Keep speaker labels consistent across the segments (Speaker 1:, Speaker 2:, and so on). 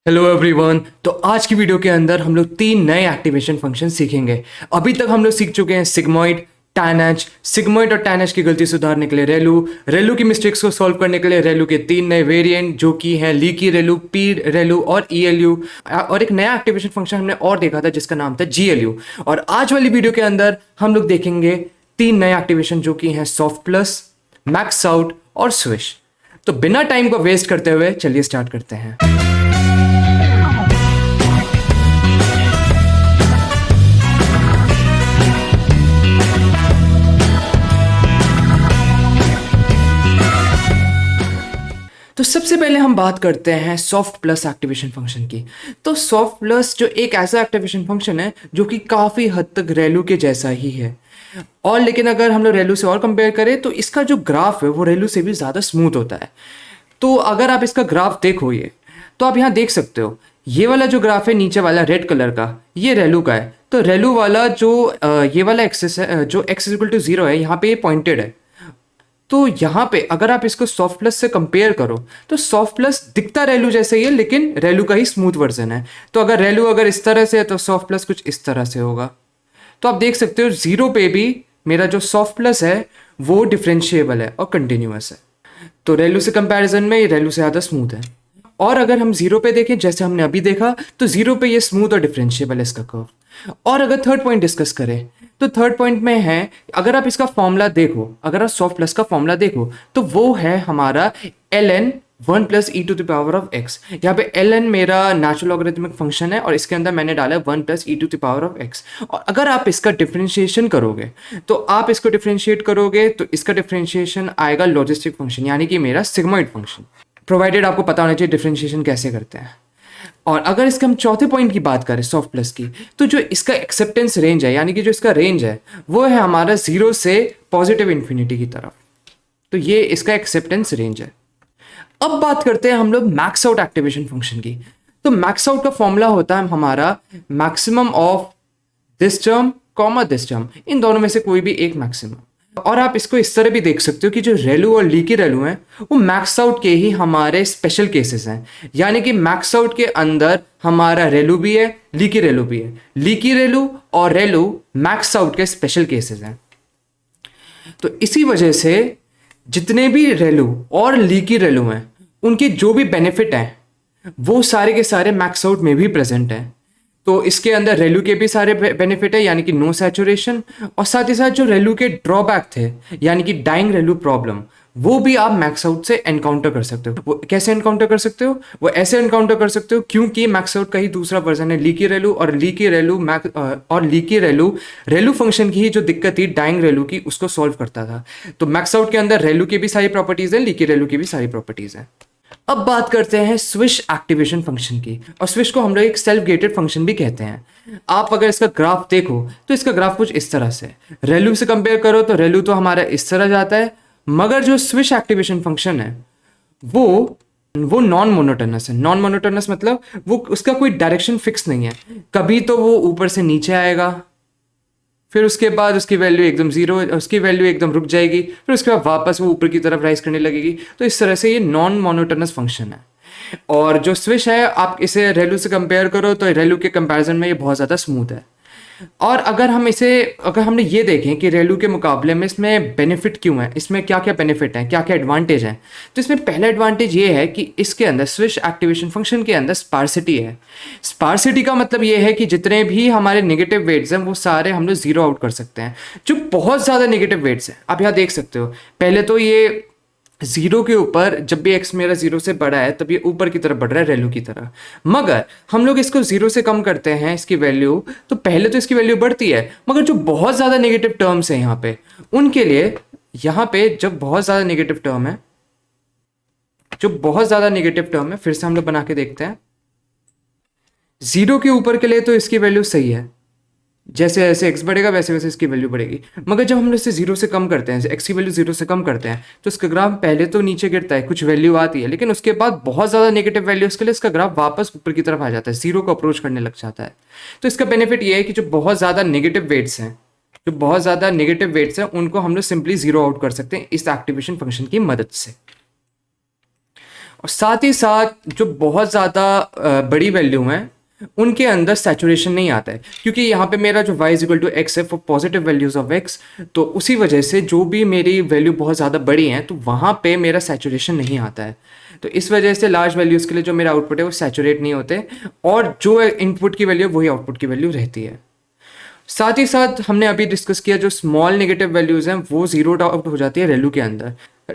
Speaker 1: Hello everyone. तो आज की वीडियो के अंदर हम लोग तीन नए एक्टिवेशन फंक्शन सीखेंगे। अभी तक हम लोग सीख चुके हैं सिग्मॉइड, टैनएच। सिग्मॉइड और टैनएच की गलती सुधारने के लिए रेलू की मिस्टेक्स को सॉल्व करने के लिए रेलू के तीन नए वेरिएंट जो कि हैं लीकी रेलू, पी रेलू और ईएलयू। और एक नया एक्टिवेशन फंक्शन हमने और देखा था जिसका नाम था जीएलयू। और आज वाली वीडियो के अंदर हम लोग देखेंगे तीन नए एक्टिवेशन जो कि हैं सॉफ्ट प्लस, मैक्स आउट और स्विश। तो बिना टाइम को वेस्ट करते हुए चलिए स्टार्ट करते हैं। तो सबसे पहले हम बात करते हैं सॉफ्ट प्लस एक्टिवेशन फंक्शन की। तो सॉफ्ट प्लस जो एक ऐसा एक्टिवेशन फंक्शन है जो कि काफ़ी हद तक रेलू के जैसा ही है, और लेकिन अगर हम लोग रेलू से और कंपेयर करें तो इसका जो ग्राफ है वो रेलू से भी ज़्यादा स्मूथ होता है। तो अगर आप इसका ग्राफ देखो तो आप यहाँ देख सकते हो, ये वाला जो ग्राफ है नीचे वाला रेड कलर का, ये रेलू का है। तो रेलू वाला जो ये वाला एक्सिस है, जो x इक्वल टू 0 है, यहाँ पे ये पॉइंटेड है। तो यहाँ पे अगर आप इसको सॉफ्ट प्लस से कंपेयर करो तो सॉफ्ट प्लस दिखता रेलू जैसे ही है, लेकिन रेलू का ही स्मूथ वर्जन है। तो अगर रेलू अगर इस तरह से है तो सॉफ्ट प्लस कुछ इस तरह से होगा। तो आप देख सकते हो 0 पे भी मेरा जो सॉफ्ट प्लस है वो डिफरेंशिएबल है और कंटिन्यूअस है। तो रेलू से कंपैरिजन में ये रेलू से ज़्यादा स्मूथ है। और अगर हम 0 पे देखें जैसे हमने अभी देखा, तो 0 पे ये स्मूथ और डिफरेंशिएबल है इसका कर्व। और अगर थर्ड पॉइंट डिस्कस करें तो थर्ड पॉइंट में है, अगर आप इसका फॉर्मूला देखो, अगर आप सॉफ्ट प्लस का फॉर्मूला देखो तो वो है हमारा ln 1 plus e to the power of x. यहाँ पे ln मेरा नेचुरल लॉगरिथमिक फंक्शन है और इसके अंदर मैंने डाला है 1 plus e to the power of x. और अगर आप इसका डिफरेंशिएशन करोगे तो इसका डिफरेंशिएशन आएगा लॉजिस्टिक फंक्शन, यानी कि मेरा सिग्मॉइड फंक्शन, प्रोवाइडेड आपको पता होना चाहिए डिफरेंशिएशन कैसे करते हैं। और अगर इसके हम चौथे पॉइंट की बात करें सॉफ्ट प्लस की, तो जो इसका एक्सेप्टेंस रेंज है, यानी कि जो इसका रेंज है वो है हमारा 0 से पॉजिटिव इन्फिनिटी की तरफ। तो ये इसका एक्सेप्टेंस रेंज है। अब बात करते हैं हम लोग मैक्स आउट एक्टिवेशन फंक्शन की। तो मैक्स आउट का फॉर्मूला होता है हमारा maximum of this term comma this term, इन दोनों में से कोई भी एक मैक्सिमम। और आप इसको इस तरह भी देख सकते हो कि जो रेलू और लीकी रेलू हैं वो मैक्स आउट के ही हमारे स्पेशल केसेस हैं, यानी कि मैक्स आउट के अंदर हमारा रेलू भी है, लीकी रेलू भी है। लीकी रेलू और रेलू मैक्स आउट के स्पेशल केसेस हैं। तो इसी वजह से जितने भी रेलू और लीकी रेलू हैं उनके जो भी बेनिफिट हैं वो सारे के सारे मैक्स आउट में भी प्रेजेंट हैं। तो इसके अंदर रेलू के भी सारे बेनिफिट है, यानी कि नो सैचुरेशन, और साथ ही साथ जो रेलू के ड्रॉबैक थे, यानी कि डाइंग रेलू प्रॉब्लम, वो भी आप मैक्स आउट से एनकाउंटर कर सकते हो। वो कैसे एनकाउंटर कर सकते हो? वो ऐसे एनकाउंटर कर सकते हो क्योंकि मैक्स आउट का ही दूसरा वर्जन है लीकी रेलू, और लीकी रेलू रेलू फंक्शन की ही जो दिक्कत थी डाइंग रेलू की, उसको सॉल्व करता था। तो मैक्स आउट के अंदर रेलू की भी सारी प्रॉपर्टीज है, लीकी रेलू की भी सारी प्रॉपर्टीज है। अब बात करते हैं स्विश एक्टिवेशन फंक्शन की, और स्विश को हम लोग एक सेल्फ गेटेड फंक्शन भी कहते हैं। आप अगर इसका ग्राफ देखो तो इसका ग्राफ कुछ इस तरह से, रेलू से कंपेयर करो तो रेलू तो हमारा इस तरह जाता है, मगर जो स्विश एक्टिवेशन फंक्शन है वो नॉन मोनोटोनस है। नॉन मोनोटोनस मतलब वो उसका कोई डायरेक्शन फिक्स नहीं है, कभी तो वो ऊपर से नीचे आएगा, फिर उसके बाद उसकी वैल्यू एकदम 0, उसकी वैल्यू एकदम रुक जाएगी, फिर उसके बाद वापस वो ऊपर की तरफ राइज करने लगेगी। तो इस तरह से ये नॉन मोनोटोनस फंक्शन है। और जो स्विश है, आप इसे रेलू से कंपेयर करो तो रेलू के कंपैरिजन में ये बहुत ज़्यादा स्मूथ है। और अगर हमने ये देखें कि रेलू के मुकाबले में इसमें बेनिफिट क्यों है, इसमें क्या क्या बेनिफिट हैं, क्या क्या एडवांटेज हैं, तो इसमें पहला एडवांटेज ये है कि इसके अंदर स्विश एक्टिवेशन फंक्शन के अंदर स्पार्सिटी है। स्पार्सिटी का मतलब ये है कि जितने भी हमारे नेगेटिव वेट्स हैं वो सारे हम लोग 0 आउट कर सकते हैं। जो बहुत ज़्यादा नेगेटिव वेट्स हैं आप यहाँ देख सकते हो, पहले तो ये 0 के ऊपर जब भी x मेरा 0 से बड़ा है तब ये ऊपर की तरफ बढ़ रहा है रेलू की तरह। मगर हम लोग इसको 0 से कम करते हैं इसकी वैल्यू, तो पहले तो इसकी वैल्यू बढ़ती है, मगर जो बहुत ज़्यादा नेगेटिव टर्म्स हैं यहाँ पे, उनके लिए यहाँ पे जब बहुत ज़्यादा नेगेटिव टर्म है, फिर से हम लोग बना के देखते हैं। 0 के ऊपर के लिए तो इसकी वैल्यू सही है, जैसे जैसे x बढ़ेगा वैसे वैसे इसकी वैल्यू बढ़ेगी। मगर जब हम लोग इसे 0 से कम करते हैं, x की वैल्यू 0 से कम करते हैं, तो इसका ग्राफ पहले तो नीचे गिरता है, कुछ वैल्यू आती है, लेकिन उसके बाद बहुत ज़्यादा नेगेटिव वैल्यूज के लिए इसका ग्राफ वापस ऊपर की तरफ आ जाता है, 0 को अप्रोच करने लग जाता है। तो इसका बेनिफिट ये है कि जो बहुत ज़्यादा नेगेटिव वेट्स हैं उनको हम लोग सिंपली 0 आउट कर सकते हैं इस एक्टिवेशन फंक्शन की मदद से। और साथ ही साथ जो बहुत ज़्यादा बड़ी वैल्यू हैं उनके अंदर सैचुरेशन नहीं आता है, क्योंकि यहाँ पे मेरा जो y इक्वल टू एक्स है for positive values of x, तो उसी वजह से जो भी मेरी वैल्यू बहुत ज़्यादा बड़ी है तो वहाँ पे मेरा सैचुरेशन नहीं आता है। तो इस वजह से लार्ज वैल्यूज़ के लिए जो मेरा आउटपुट है वो सैचुरेट नहीं होते, और जो इनपुट की वैल्यू है वही आउटपुट की वैल्यू रहती है। साथ ही साथ हमने अभी डिस्कस किया जो स्मॉल नेगेटिव वैल्यूज़ हैं वो जीरो आउट हो जाती है रेलू के अंदर।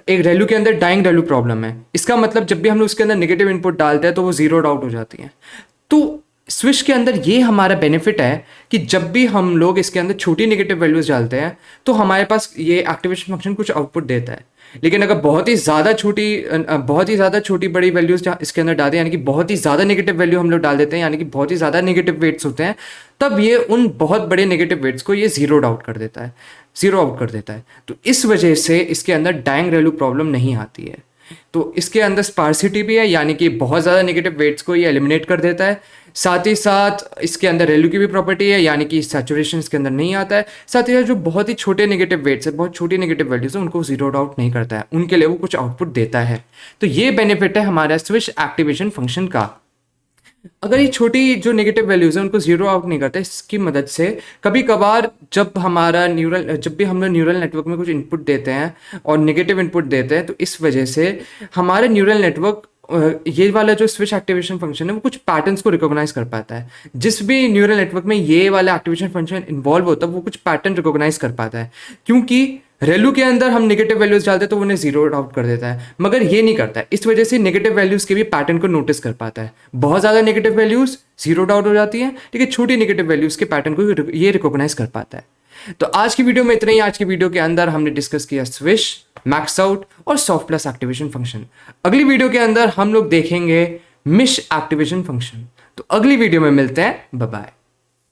Speaker 1: एक रेलू के अंदर डाइंग रेलू प्रॉब्लम है, इसका मतलब जब भी हम लोग उसके अंदर नेगेटिव इनपुट डालते हैं तो वो जीरो आउट हो जाती है। तो स्विच के अंदर ये हमारा बेनिफिट है कि जब भी हम लोग इसके अंदर छोटी नेगेटिव वैल्यूज डालते हैं तो हमारे पास ये एक्टिवेशन फंक्शन कुछ आउटपुट देता है। लेकिन अगर बहुत ही ज़्यादा छोटी बड़ी वैल्यूज इसके अंदर डालते हैं, यानी कि बहुत ही ज़्यादा नेगेटिव वैल्यू हम लोग डाल देते हैं, यानी कि बहुत ही ज़्यादा नेगेटिव वेट्स होते हैं, तब ये उन बहुत बड़े नेगेटिव वेट्स को ये ज़ीरो आउट कर देता है। तो इस वजह से इसके अंदर डाइंग रेलू प्रॉब्लम नहीं आती है। तो इसके अंदर स्पार्सिटी भी है, यानी कि बहुत ज़्यादा नेगेटिव वेट्स को ये एलिमिनेट कर देता है। साथ ही साथ इसके अंदर रेलू की भी प्रॉपर्टी है, यानी कि सैचुरेशन इसके अंदर नहीं आता है। साथ ही साथ जो बहुत ही छोटे नेगेटिव वेट्स है, बहुत छोटी नेगेटिव वैल्यूज है, उनको जीरो आउट नहीं करता है, उनके लिए वो कुछ आउटपुट देता है। तो ये बेनिफिट है हमारा स्विच एक्टिवेशन फंक्शन का। अगर ये छोटी जो नेगेटिव वैल्यूज है उनको जीरो आउट नहीं करते, इसकी मदद से कभी कभार जब भी हम लोग न्यूरल नेटवर्क में कुछ इनपुट देते हैं और नेगेटिव इनपुट देते हैं, तो इस वजह से हमारे न्यूरल नेटवर्क ये वाला जो स्विच एक्टिवेशन फंक्शन है वो कुछ पैटर्न्स को रिकॉग्नाइज कर पाता है। जिस भी न्यूरल नेटवर्क में ये वाला एक्टिवेशन फंक्शन इन्वॉल्व होता है वो कुछ पैटर्न रिकॉग्नाइज कर पाता है, क्योंकि रेलू के अंदर हम नेगेटिव वैल्यूज डालते हैं तो उन्हें जीरो आउट कर देता है, मगर ये नहीं करता है। इस वजह से नेगेटिव वैल्यूज के भी पैटर्न को नोटिस कर पाता है। बहुत ज़्यादा नेगेटिव वैल्यूज जीरो आउट हो जाती है, लेकिन छोटी नेगेटिव वैल्यूज के पैटर्न को ये रिकॉग्नाइज कर पाता है। तो आज की वीडियो में इतना ही। आज की वीडियो के अंदर हमने डिस्कस किया स्विच, मैक्स आउट और सॉफ्ट प्लस एक्टिवेशन फंक्शन। अगली वीडियो के अंदर हम लोग देखेंगे मिश एक्टिवेशन फंक्शन। तो अगली वीडियो में मिलते हैं, बाय बाय।